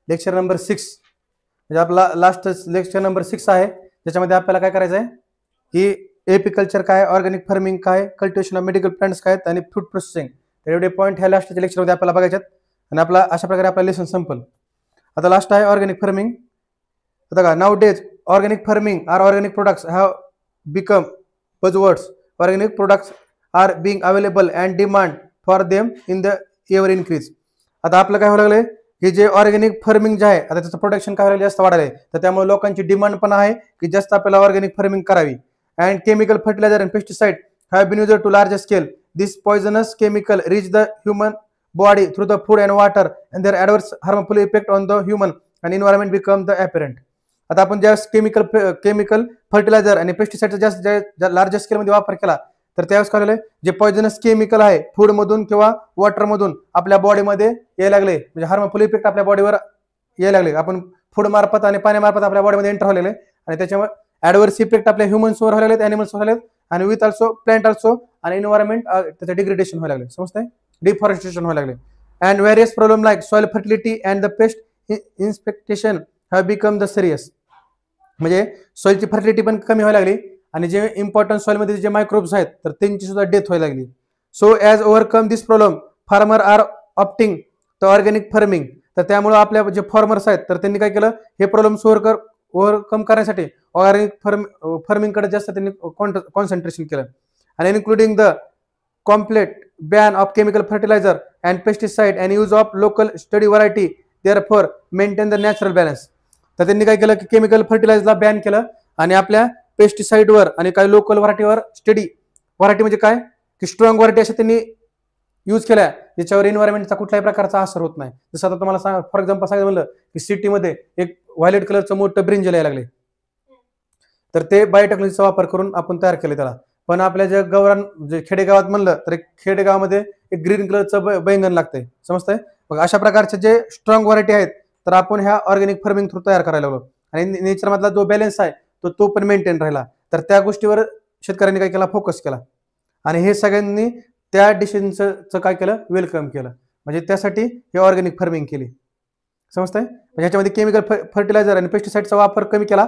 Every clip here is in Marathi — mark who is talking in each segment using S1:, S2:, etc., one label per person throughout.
S1: लेक्चर नंबर 6 म्हणजे आपला लास्ट लेक्चर नंबर 6 आहे, ज्याच्यामध्ये आपल्याला काय करायचं आहे की एपिकल्चर काय, ऑर्गॅनिक फार्मिंग काय, कल्टिवेशन ऑफ मेडिकल प्लांट्स काय आणि फ्रूट प्रोसेसिंग, तर एवढे पॉईंट ह्या लास्टच्या लेक्चरमध्ये आपल्याला बघायचे आहेत आणि आपला अशा प्रकारे आपला लेसन संपल. आता लास्ट आहे ऑर्गॅनिक फार्मिंग. आता का nowadays organic farming are organic products have become buzzwords. Organic products are being available and demand for them in the ever increase. आता आपलं काय व्हायला लागलंय की जे ऑर्गॅनिक फार्मिंग जे आहे आता त्याचं प्रोडक्शन काय व्हायला जास्त वाढायला आहे, तर त्यामुळे लोकांची डिमांड पण आहे की जास्त आपल्याला ऑर्गॅनिक फार्मिंग करावी. And chemical fertiliser and pesticide have been used to large scale. This poisonous chemical reach the human body through the food and water and their adverse harmful effect on the human and environment become the apparent. आता आपण ज्या केमिकल फर्टिलायझर आणि पेस्टिसाइडचा जास्त लार्ज स्केलमध्ये वापर केला तर त्यावेळेस काय झालं, जे पॉइझनस केमिकल आहे फूड मधून किंवा वॉटर मधून आपल्या बॉडीमध्ये यायला लागले, म्हणजे हार्मफुल इफेक्ट आपल्या बॉडीवर यायला लागले. आपण फूड मार्फत आणि पाण्यामार्फत आपल्या बॉडीमध्ये एंटर व्हायला लागले आणि त्याच्यामुळे ॲडवर्स इफेक्ट आपल्या ह्युमन्सवर व्हायला लागले, ॲनिमल्सवर व्हायला लागले आणि विथ ऑल्सो प्लांट ऑल्सो आणि एन्व्हायरमेंट त्याचं डिग्रेडेशन व्हायला लागले, समजतंय, डिफॉरेस्टेशन व्हायला लागले. And various problem like soil fertility and the pest infestation have become the serious. म्हणजे सॉइलची फर्टिलिटी पण कमी व्हायला लागली आणि जे इम्पॉर्टंट सॉइलमध्ये जे मायक्रोब्स आहेत तर त्यांची सुद्धा डेथ व्हायला लागली. So as overcome this problem farmer are opting the organic farming. तर त्यामुळे आपल्या जे फार्मर्स आहेत तर त्यांनी काय केलं, हे प्रॉब्लेम्स ओव्हरकम करण्यासाठी ऑर्गॅनिक फार्मिंगकडे जास्त त्यांनी कॉन्सन्ट्रेशन केलं. आणि including the complete ban of chemical fertilizer and pesticide and use of local study variety, therefore maintain the natural balance. तर त्यांनी काय केलं की केमिकल फर्टिलायझरला बॅन केलं आणि आपल्या पेस्टिसाइडवर आणि काही लोकल व्हरायटीवर स्टडी व्हरायटी म्हणजे काय की स्ट्रॉंग व्हरायटी अशा त्यांनी यूज केल्या ज्याच्यावर एन्व्हायरमेंटचा कुठल्याही प्रकारचा असर होत नाही. जसं आता तुम्हाला फॉर एक्झाम्पल सांगायचं म्हणलं की सिटीमध्ये एक व्हायलेट कलरचं मोठं ब्रिंजल यायला लागले, तर ते बायोटेक्नॉलॉजीचा वापर करून आपण तयार केले त्याला. पण आपल्या जे जे खेडेगावात म्हणलं तर खेडेगावामध्ये एक ग्रीन कलरचं बैंगन लागतंय, समजतंय. मग अशा प्रकारचे जे स्ट्रॉंग व्हरायटी आहेत तर आपण ह्या ऑर्गॅनिक फार्मिंग थ्रू तयार करायला लागलो आणि नेचरमधला जो बॅलन्स आहे तो पण मेंटेन राहिला. तर त्या गोष्टीवर शेतकऱ्यांनी काय केला, फोकस केला आणि हे सगळ्यांनी त्या डिसिजनचं काय केलं, वेलकम केलं. म्हणजे त्यासाठी हे ऑर्गॅनिक फार्मिंग केली, समजतंय. म्हणजे ह्याच्यामध्ये केमिकल फर्टिलायझर आणि पेस्टिसाइडचा वापर कमी केला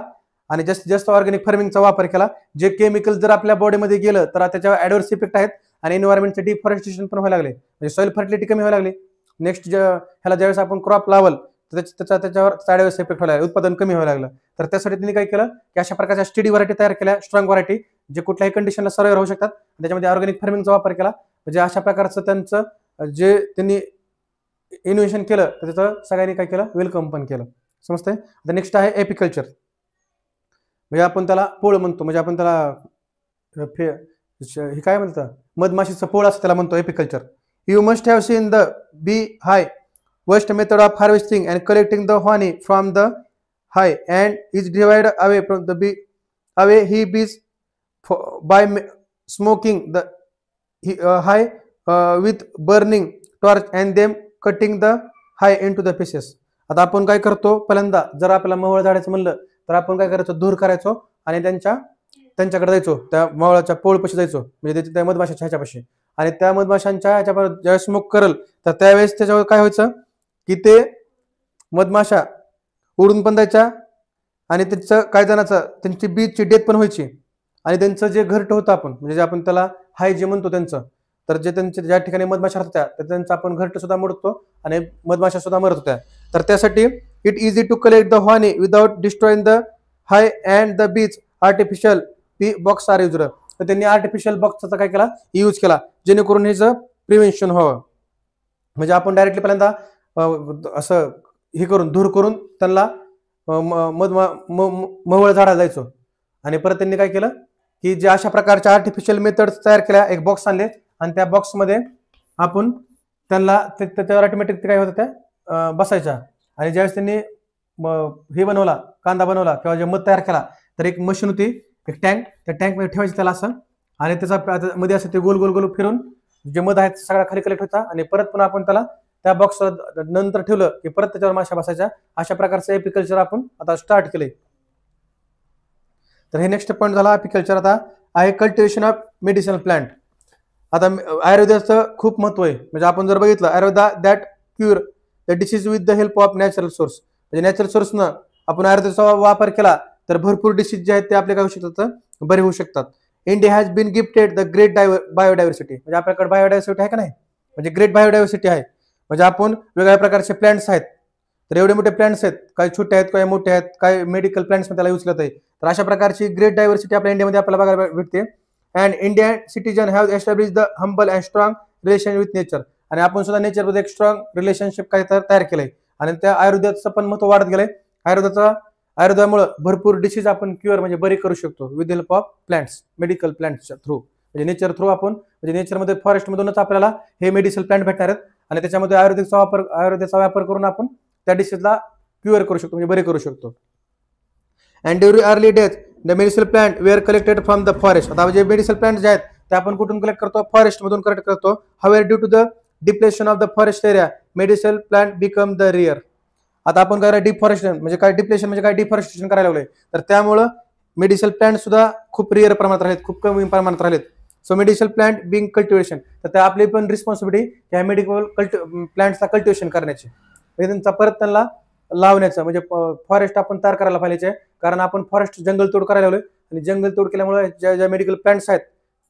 S1: आणि जास्तीत जास्त ऑर्गॅनिक फार्मिंगचा वापर केला. जे केमिकल जर आपल्या बॉडीमध्ये गेलं तर त्याच्यावर ॲडवर्स इफेक्ट आहेत आणि एन्व्हायरमेंटचं डिफॉरेस्टेशन पण व्हायला लागले, म्हणजे सॉइल फर्टिलिटी कमी व्हायला लागली. नेक्स्ट ह्याला ज्यावेळेस आपण क्रॉप लावल तर त्याच्यावर ॲडवर्स इफेक्ट व्हायला लागला, उत्पादन कमी व्हायला लागलं. तर त्यासाठी त्यांनी काय केलं की अशा प्रकारच्या स्टडी व्हरायटी तयार केल्या, स्ट्रॉंग व्हरायटी जे कुठल्याही कंडिशनला सर्वाइव्ह राहू शकतात. त्याच्यामध्ये ऑर्गॅनिक फार्मिंगचा वापर केला. म्हणजे अशा प्रकारचं त्यांचं जे त्यांनी इनोव्हेशन केलं तर त्याचं सगळ्यांनी काय केलं, वेलकम पण केलं, समजतंय. आता नेक्स्ट आहे एपिकल्चर. म्हणजे आपण त्याला पोळ म्हणतो, म्हणजे आपण त्याला हे काय म्हणतं, मधमाशीचं पोळ असं त्याला म्हणतो apiculture. You must have seen the bee hive worst method of harvesting and collecting the honey from the hive and is divide away from the bee away he bees by smoking the hive with burning torch and them cutting the hive in to the pieces. आता आपण काय करतो, पहिल्यांदा जर आपल्याला मवळ झाडायचं म्हणलं तर आपण काय करायचो, धूर करायचो आणि त्यांच्याकडे जायचो, त्या मावळाच्या पोळपाशी जायचो, म्हणजे त्या मधमाशाच्या ह्याच्यापाशी. आणि त्या मधमाशांच्या ह्याच्यावर ज्यावेळेस स्मोक करल तर त्यावेळेस त्याच्यावर काय व्हायचं की ते मधमाशा उडून पण जायच्या आणि त्याचं काही जणांचं त्यांची बीजची डेथ पण व्हायची आणि त्यांचं जे घरटं होतं आपण म्हणजे जे आपण त्याला हाय जे म्हणतो त्यांचं, तर जे त्यांच्या ज्या ठिकाणी मधमाशा होत्या तर त्यांचं आपण घरटं सुद्धा मोडतो आणि मधमाशा सुद्धा मरत होत्या. तर त्यासाठी it easy to collect the honey without destroying the hive and the bees artificial box are used. तर त्यांनी आर्टिफिशियल बॉक्सचा काय केला, यूज केला जेणेकरून ह्याचं प्रिव्हेन्शन व्हावं. म्हणजे आपण डायरेक्टली पहिल्यांदा असं हे करून धूर करून त्यांना मवळ झाडा जायचो आणि परत त्यांनी काय केलं की जे अशा प्रकारच्या आर्टिफिशियल मेथड्स तयार केल्या, एक बॉक्स आणले आणि त्या बॉक्समध्ये आपण त्यांना त्याच्यावर ऑटोमॅटिक काय होतं त्या बसायच्या. आणि ज्यावेळेस त्यांनी हे बनवला, कांदा बनवला किंवा जे मध तयार केला तर एक मशीन होती, एक टँक, त्या टँकमध्ये ठेवायची त्याला असं आणि त्याचा मध्ये असं ते गोल गोल गोल फिरून जे मध आहेत सगळा खाली कलेक्ट होता आणि परत पुन्हा आपण त्याला त्या बॉक्स नंतर ठेवलं की परत त्याच्यावर माशा बसायच्या. अशा प्रकारचं एपिकल्चर आपण आता स्टार्ट केलंय. तर हे नेक्स्ट पॉईंट झाला एपिकल्चर. आता आहे कल्टिवेशन ऑफ मेडिसिनल प्लांट. आता आयुर्वेदाचं खूप महत्व आहे. म्हणजे आपण जर बघितलं Ayurveda that cure the disease with the help of natural source. म्हणजे नॅचरल सोर्सनं आपण आयुर्वेदाचा वापर केला तर भरपूर डिसीज जे आहेत ते आपले काय होऊ शकतात, बरे होऊ शकतात. India has been gifted the great biodiversity, म्हणजे आपल्याकडे बायोडायव्हर्सिटी आहे का नाही, म्हणजे ग्रेट बायोडायव्हर्सिटी आहे. म्हणजे आपण वेगवेगळ्या प्रकारचे प्लांट्स आहेत, तर एवढे मोठे प्लांट्स आहेत, काही छोटे आहेत, काही मोठे आहेत, काही मेडिकल प्लांट्स मध्ये त्याला यूज करत आहे. तर अशा प्रकारची ग्रेट डायव्हर्सिटी आपल्या इंडियामध्ये आपल्याला बघायला भेटते. And Indian citizen have establish the humble and strong relation with nature, आणि आपण सुद्धा नेचरमध्ये एक स्ट्रॉंग रिलेशनशिप काही तयार केलंय. आणि त्या आयुर्वेदाचं पण महत्व वाढत गेलंय. आयुर्वेदामुळे भरपूर डिसीज आपण क्युअर म्हणजे बरी करू शकतो with help of plants, medical प्लांट्सच्या थ्रू, म्हणजे नेचर थ्रू आपण, म्हणजे नेचरमध्ये फॉरेस्टमधूनच आपल्याला हे मेडिसिनल प्लांट भेटणार आहेत आणि त्याच्यामध्ये आयुर्वेदाचा वापर करून आपण त्या डिसीजला क्युअर करू शकतो, म्हणजे बरे करू शकतो. And during early death the medicinal plant were collected from the forest. आता जे मेडिसिनल प्लांट जे आहेत ते आपण कुठून कलेक्ट करतो, फॉरेस्ट मधून कलेक्ट करतो. However due to the depletion of the forest area medicinal plant become the rare. आता आपण काय डिफॉरेस्टेशन म्हणजे काय, डिप्लेशन म्हणजे काय, डिफॉरेस्टेशन करायला लागलोय, तर त्यामुळं मेडिसिनल प्लांट सुद्धा खूप रिअर प्रमाणात राहिलेत, खूप कमी प्रमाणात राहिलेत. So medicinal plant being cultivation, तर त्या आपली पण रिस्पॉन्सिबिलिटी या मेडिकल प्लांट्सला कल्टिवेशन करण्याची, त्यांचा परत त्यांना लावण्याचं, म्हणजे फॉरेस्ट आपण तयार करायला पाहिजे. कारण आपण फॉरेस्ट जंगल तोड करायला लागलोय आणि जंगल तोड केल्यामुळे ज्या मेडिकल प्लांट्स आहेत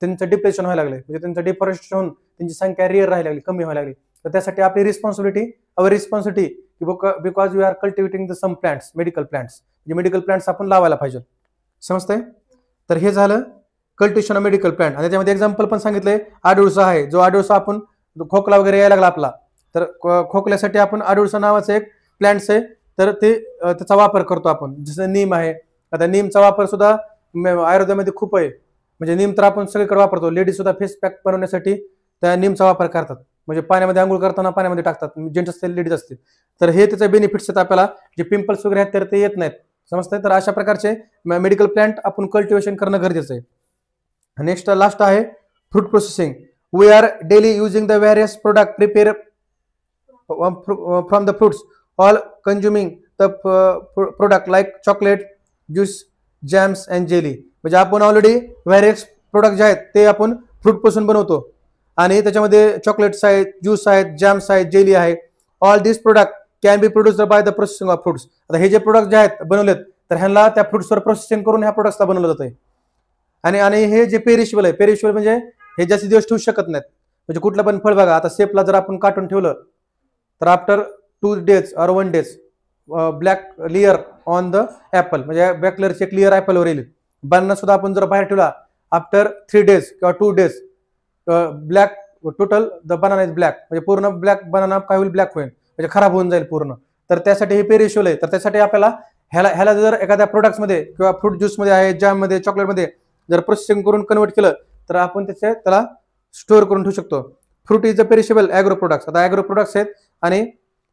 S1: त्यांचं डिप्रेशन व्हायला लागले, म्हणजे त्यांचं डिफॉरेस्टेशन होऊन त्यांची संख्या रिअर राहायला लागली, कमी व्हायला लागली. तर त्यासाठी आपली responsibility because we are cultivating the some plants, medical plants, म्हणजे मेडिकल प्लांट्स आपण लावायला पाहिजे. समजतंय? तर हे झालं कल्टिवेशन ऑफ मेडिकल प्लांट. आणि त्याच्यामध्ये एक्झाम्पल पण सांगितलंय, आडुळसा आहे, जो आडुळसा आपण खोकला वगैरे यायला लागला आपला, तर खोकल्यासाठी आपण आडुळसा नावाचं एक प्लांट्स आहे, तर ते त्याचा वापर करतो आपण. जसं नीम आहे, आता नीमचा वापर सुद्धा आयुर्वेदामध्ये खूप आहे, म्हणजे नीम तर आपण सगळीकडे वापरतो. लेडीज सुद्धा फेस पॅक बनवण्यासाठी त्या नीमचा वापर करतात, म्हणजे पाण्यामध्ये आंघोळ करताना पाण्यामध्ये टाकतात, जेंट्स असतील लेडीज असतील. तर हे त्याचे बेनिफिट्स आहेत आपल्याला, जे पिंपल्स वगैरे आहेत तर ते येत नाहीत. समजतंय? तर अशा प्रकारचे मेडिकल प्लांट आपण कल्टिवेशन करणं गरजेचं आहे. नेक्स्ट लास्ट आहे fruit processing. We are daily using the various product prepare from the fruits, all consuming the product like chocolate, juice, jams and jelly. म्हणजे आपण ऑलरेडी व्हेरियस प्रोडक्ट जे आहेत ते आपण फ्रूट पासून बनवतो, आणि त्याच्यामध्ये चॉकलेट्स आहेत, ज्यूस आहेत, जॅम्स आहेत, जेली आहे. All this product can be produced by the processing of fruits. आता हे जे प्रोडक्ट जे आहेत बनवलेत, तर ह्यांना त्या फ्रुट्सवर प्रोसेसिंग करून ह्या प्रोडक्ट्सला बनवलं जातं. आणि हे जे पेरिशेबल आहे, पेरिशेबल म्हणजे हे जास्ती दिवस ठेवू शकत नाहीत. म्हणजे कुठलं पण फळ बघा, आता सेपला जर आपण काढून ठेवलं तर after 2 days or 1 day black layer on the apple, म्हणजे ब्लॅक लेअरची एक लेअर ऍपलवर येईल. बनाना सुद्धा आपण जर बाहेर ठेवला आफ्टर 3 days किंवा 2 days black, total the banana is black, म्हणजे पूर्ण ब्लॅक बनाना काय होईल, ब्लॅक होईल, म्हणजे खराब होऊन जाईल पूर्ण. तर त्यासाठी हे पेरिशेबल आहे. तर त्यासाठी आपल्याला ह्याला जर एखाद्या प्रोडक्ट्समध्ये किंवा फ्रूट ज्यूसमध्ये आहे, जॅममध्ये, चॉकलेटमध्ये जर प्रोसेसिंग करून कन्वर्ट केलं तर आपण त्याला स्टोअर करून ठेवू शकतो. Fruit is a perishable agro products. आता ॲग्रो प्रोडक्ट्स आहेत आणि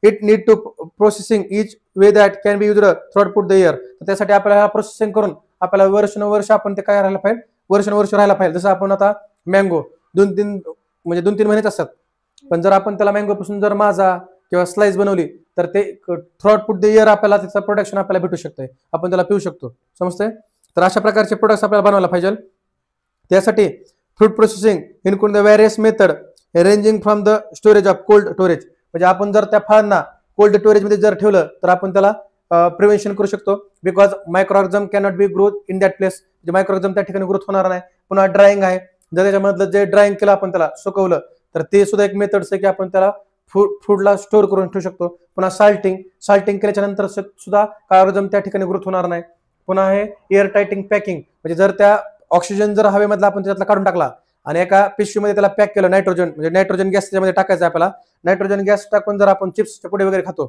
S1: it need to processing each way that can be used through the year. तर त्यासाठी आपल्याला प्रोसेसिंग करून आपल्याला वर्षानुवर्ष आपण ते काय राहायला पाहिजे, वर्षानुवर्ष राहायला पाहिजे. जसं आपण आता मँगो 2-3 महिनेच असतात, पण जर आपण त्याला मँगो पासून जर माझा किंवा स्लाइस बनवली तर ते थ्रू द इयर आपल्याला त्याचं प्रोडक्शन आपल्याला भेटू शकतंय, आपण त्याला पिऊ शकतो. समजतंय? तर अशा प्रकारचे प्रोडक्ट्स आपल्याला बनवायला पाहिजे. त्यासाठी fruit processing include the various method ranging from the storage of cold storage. म्हणजे आपण जर त्या फळांना कोल्ड स्टोरेजमध्ये जर ठेवलं तर आपण त्याला प्रिव्हेन्शन करू शकतो. Because microorganism cannot be growth in that place, म्हणजे मायक्रोऑर्गनिझम त्या ठिकाणी ग्रोथ होणार नाही. पुन्हा ड्रायिंग आहे, जर त्याच्यामधलं जे ड्रायिंग केलं आपण त्याला सुकवलं तर ते सुद्धा एक मेथड्स आहे की आपण त्याला फूडला स्टोअर करून ठेवू शकतो. पुन्हा साल्टिंग केल्याच्या नंतर सुद्धा ऑर्गनिझम त्या ठिकाणी ग्रोथ होणार नाही. पुन्हा आहे एअर टायटिंग पॅकिंग, म्हणजे जर त्या ऑक्सिजन जर हवेमधला आपण त्याच्यातला काढून टाकला आणि एका पिशवीमध्ये त्याला पॅक केलं, नायट्रोजन म्हणजे नायट्रोजन गॅस त्याच्यामध्ये टाकायचा आपल्याला. नायट्रोजन गॅस टाकून जर आपण चिप्सच्या पुढे वगैरे खातो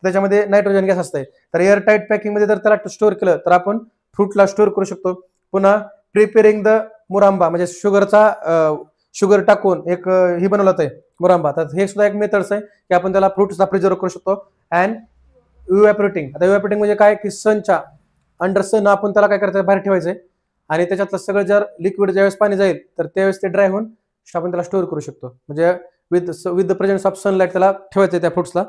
S1: त्याच्यामध्ये नायट्रोजन गॅस असते, तर एअर टाईट पॅकिंग मध्ये जर त्याला स्टोअर केलं तर आपण फ्रूटला स्टोअर करू शकतो. पुन्हा प्रिपेअरिंग द मुरांबा, म्हणजे शुगर टाकून एक ही बनवलं आहे मुरांबा. तर हे सुद्धा एक मेथड्स आहे की आपण त्याला फ्रूट्सला प्रिझर्व करू शकतो. अँड इव्हॅपोरेटिंग. आता इव्हॅपोरेटिंग म्हणजे काय की सनच्या अंडर सन आपण त्याला काय करायचं, बाहेर ठेवायचंय आणि त्याच्यातलं सगळं जर लिक्विड ज्यावेळेस पाणी जाईल तर त्यावेळेस ते ड्राय होऊन आपण त्याला स्टोअर करू शकतो. म्हणजे with the presence of sunlight त्याला ठेवायचं त्या फ्रुट्सला.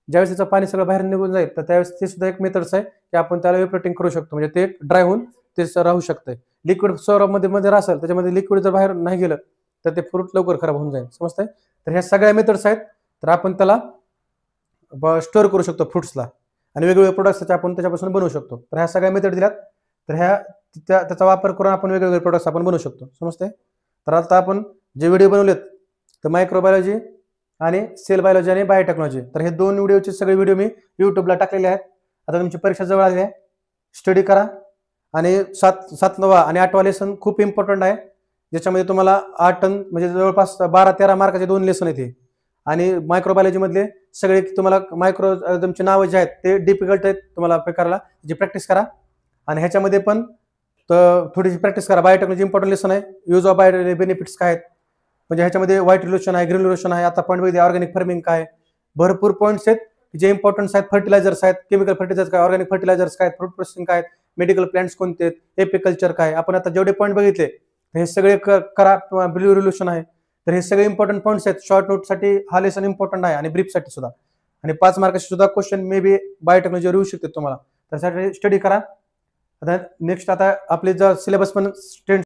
S1: ज्यावेळेस त्याचं पाणी सगळं बाहेर निघून जाईल तर त्यावेळेस ते सुद्धा एक मेथड्स आहे की आपण त्याला इव्हॅपोरेटिंग करू शकतो, म्हणजे ते ड्राय होऊन ते राहू शकतंय. लिक्विड मध्ये असेल त्याच्यामध्ये लिक्विड जर बाहेर नाही गेलं तर ते फ्रूट लवकर खराब होऊन जाईल. समजतंय? तर ह्या सगळ्या मेथड्स आहेत, तर आपण त्याला स्टोअर करू शकतो फ्रुट्सला. आणि वेगवेगळे प्रोडक्ट्स आपण त्याच्यापासून बनवू शकतो. तर ह्या सगळ्या मेथड दिल्यात. तर त्याचा वापर करून आपण वेगवेगळे प्रोडक्ट्स आपण बनवू शकतो. समजते? तर आता आपण जे व्हिडिओ बनवलेत तर मायक्रोबायोलॉजी आणि सेल बायोलॉजी आणि बायोटेक्नॉलॉजी, तर हे 2 व्हिडिओचे सगळे व्हिडिओ मी YouTubeला टाकलेले आहेत. आता तुमची परीक्षा जवळ आली आहे, स्टडी करा. आणि 7वा आणि 8वा लेसन खूप इम्पॉर्टंट आहे, ज्याच्यामध्ये तुम्हाला 8 म्हणजे जवळपास 12-13 मार्काचे 2 लेसन आहेत. आणि मायक्रोबायोलॉजी मधले सगळे तुम्हाला तुमचे नाव जे आहेत ते डिफिकल्ट आहेत तुम्हाला करायला, जी प्रॅक्टिस करा. आणि ह्याच्यामध्ये पण थोडीशी प्रॅक्टिस करा. बायोटेक्नॉलॉजी इम्पॉर्टंट लेसन आहे. यूज ऑफ बायो बेनिफिट्स काय आहेत, म्हणजे ह्याच्यामध्ये व्हाईट रिल्युशन आहे, ग्रीन रिल्युशन आहे. आता पॉईंट बघितले ऑर्गॅनिक फार्मिंग काय, भरपूर पॉईंट्स आहेत जे इम्पॉर्टंट आहेत. फर्टिलायझर्स आहेत, केमिकल फर्टिलायझर्स काय, ऑर्गॅनिक फर्टिलायझर्स काय, फ्रूट प्रोसेसिंग काय, मेडिकल प्लांट्स कोणते आहेत, एपिकल्चर काय. आपण आता जेवढे पॉईंट बघितले हे सगळे करा. ब्ल्यू रिल्युशन आहे. तर हे सगळे इम्पॉर्टंट पॉईंट्स आहेत. शॉर्ट नोटसाठी हा लेसन इम्पॉर्टंट आहे आणि ब्रीफसाठी सुद्धा. आणि 5 मार्काचे सुद्धा क्वेश्चन मे बी बायोटेक्नॉलॉजीवर येऊ शकते तुम्हाला. त्यासाठी स्टडी करा. आता नेक्स्ट आता आपले जर सिलेबस पण